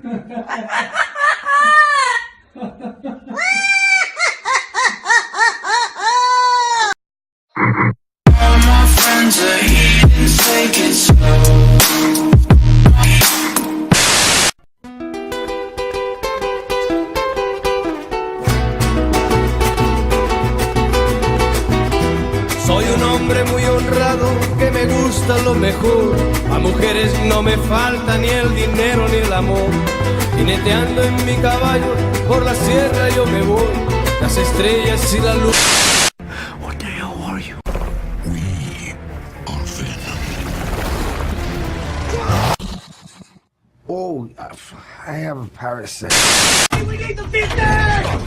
All my friends are heathens, take it slow. Soy un hombre muy honrado que me gusta lo mejor. A mujeres no me falta ni el dinero ni el amor. Jineteando en mi caballo por la sierra yo me voy. Las estrellas y la luz. What the hell are you? We are Venom. Oh, I have a parasite. We need the business!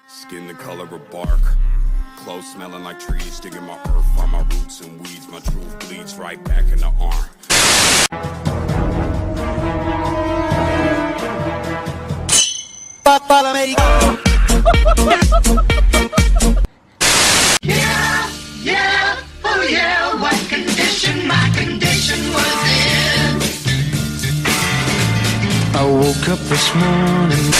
Skin the color of bark, clothes smelling like trees, digging my earth on my roots and weeds. My truth bleeds right back in the arm. Yeah, oh yeah, what condition my condition was in. I woke up this morning.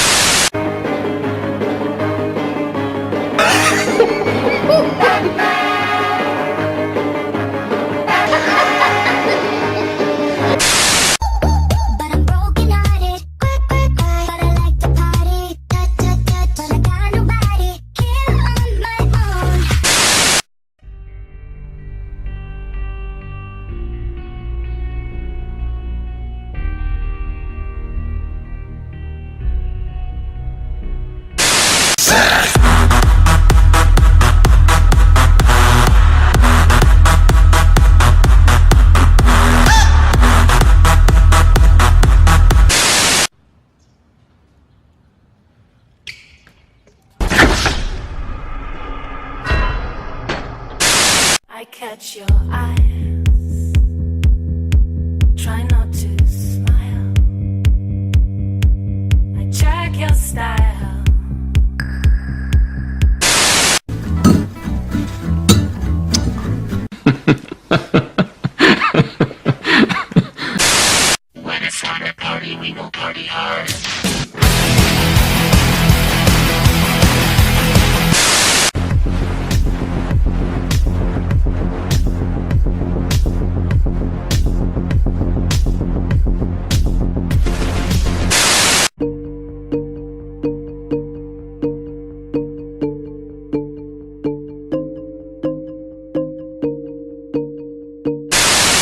I catch your eyes, try not to smile. I check your style. When it's time to party, we will party hard.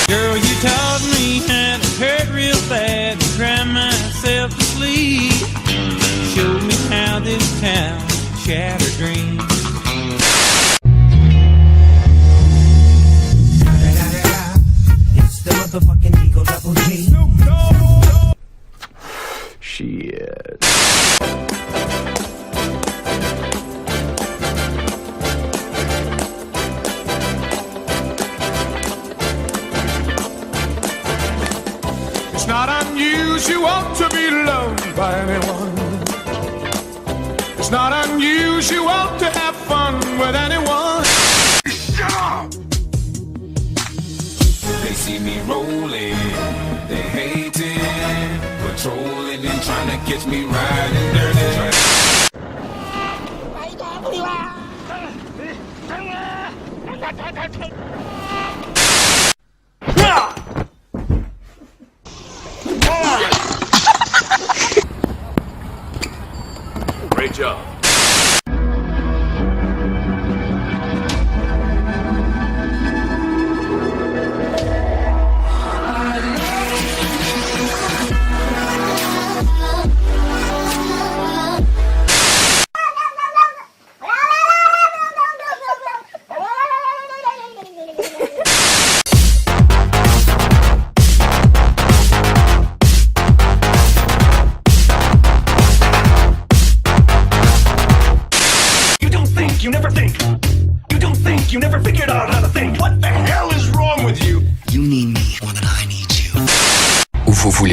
Girl, you taught me how to hurt real bad and cry myself to sleep. Showed me how this town shattered dreams. It's the motherfucking Eagle Double G. Shit. It's not unusual to be loved by anyone. It's not unusual to have fun with anyone. They see me rolling, they hating, patrolling and trying to catch me riding dirty. Great job.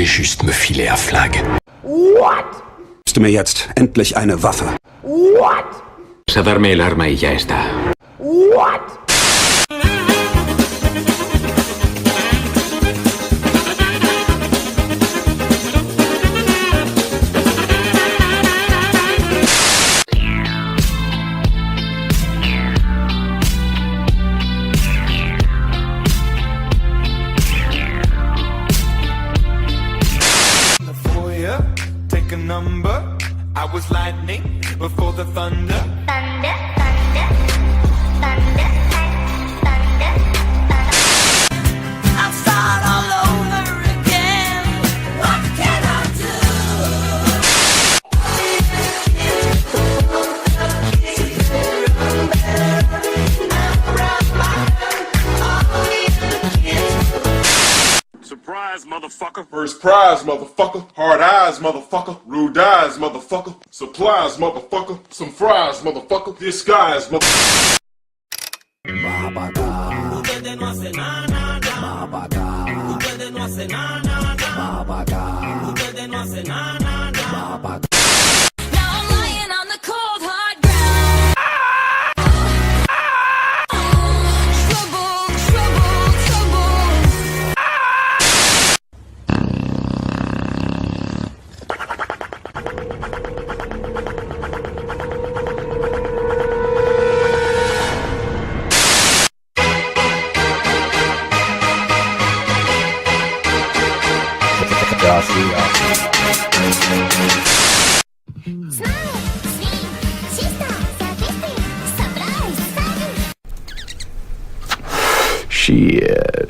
juste me filer à flag. Du mir jetzt endlich eine Waffe. A darme el arma y ya está. Take a number. I was lightning before the thunder. Thunder, thunder, thunder, thunder, thunder. I'll start all over again. What can I do? Surprise, motherfucker. First prize, motherfucker. Hard eyes, motherfucker. Rude eyes, motherfucker. Supplies, motherfucker. Some fries, motherfucker. Disguise, motherfucker. Ustedes no hacen nada, ustedes no hacen nada, ustedes no hacen nada. Now I'm lying on the cold hard ground. Trouble, trouble, trouble. Smile, sweet, sister, sadistic, surprise, funny. Shit.